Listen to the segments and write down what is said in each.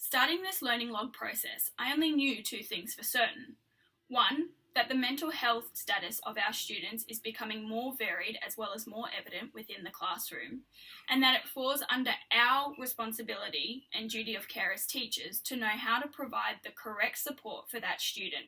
Starting this learning log process, I only knew two things for certain. One, that the mental health status of our students is becoming more varied as well as more evident within the classroom, and that it falls under our responsibility and duty of care as teachers to know how to provide the correct support for that student.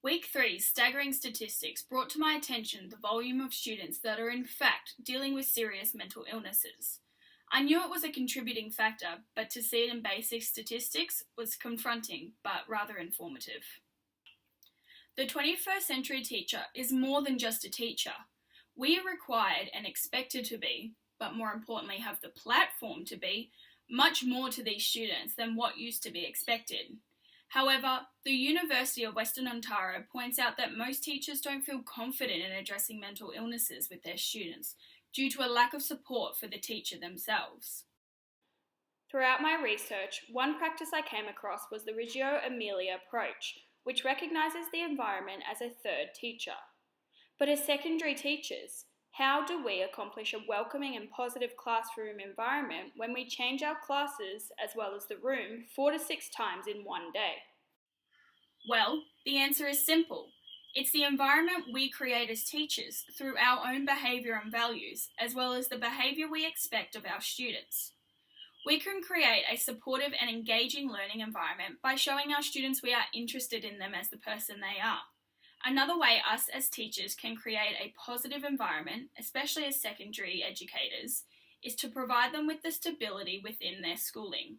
Week 3's staggering statistics brought to my attention the volume of students that are in fact dealing with serious mental illnesses. I knew it was a contributing factor, but to see it in basic statistics was confronting but rather informative. The 21st century teacher is more than just a teacher. We are required and expected to be, but more importantly have the platform to be, much more to these students than what used to be expected. However, the University of Western Ontario points out that most teachers don't feel confident in addressing mental illnesses with their students due to a lack of support for the teacher themselves. Throughout my research, one practice I came across was the Reggio Emilia approach, which recognises the environment as a third teacher. But as secondary teachers, how do we accomplish a welcoming and positive classroom environment when we change our classes as well as the room 4 to 6 times in one day? Well, the answer is simple. It's the environment we create as teachers through our own behaviour and values, as well as the behaviour we expect of our students. We can create a supportive and engaging learning environment by showing our students we are interested in them as the person they are. Another way us as teachers can create a positive environment, especially as secondary educators, is to provide them with the stability within their schooling.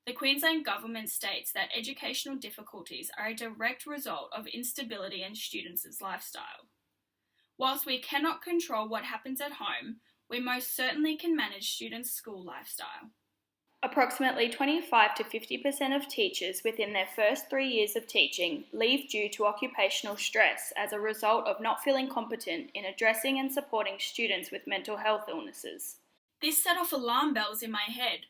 The Queensland Government states that educational difficulties are a direct result of instability in students' lifestyle. Whilst we cannot control what happens at home, we most certainly can manage students' school lifestyle. Approximately 25 to 50% of teachers within their first 3 years of teaching leave due to occupational stress as a result of not feeling competent in addressing and supporting students with mental health illnesses. This set off alarm bells in my head.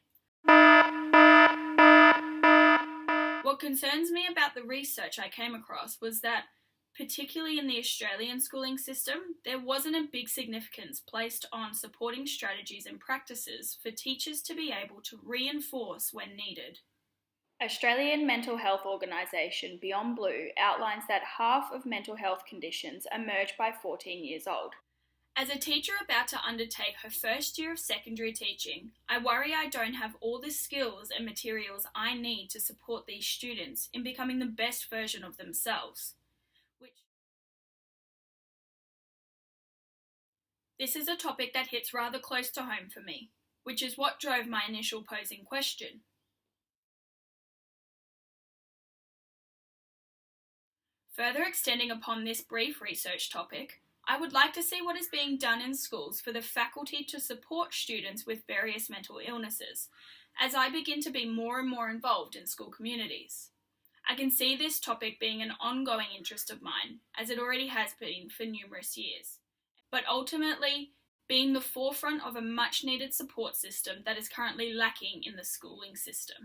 What concerns me about the research I came across was that, particularly in the Australian schooling system, there wasn't a big significance placed on supporting strategies and practices for teachers to be able to reinforce when needed. Australian mental health organisation Beyond Blue outlines that half of mental health conditions emerge by 14 years old. As a teacher about to undertake her first year of secondary teaching, I worry I don't have all the skills and materials I need to support these students in becoming the best version of themselves. This is a topic that hits rather close to home for me, which is what drove my initial posing question. Further extending upon this brief research topic, I would like to see what is being done in schools for the faculty to support students with various mental illnesses, as I begin to be more and more involved in school communities. I can see this topic being an ongoing interest of mine, as it already has been for numerous years, but ultimately being the forefront of a much needed support system that is currently lacking in the schooling system.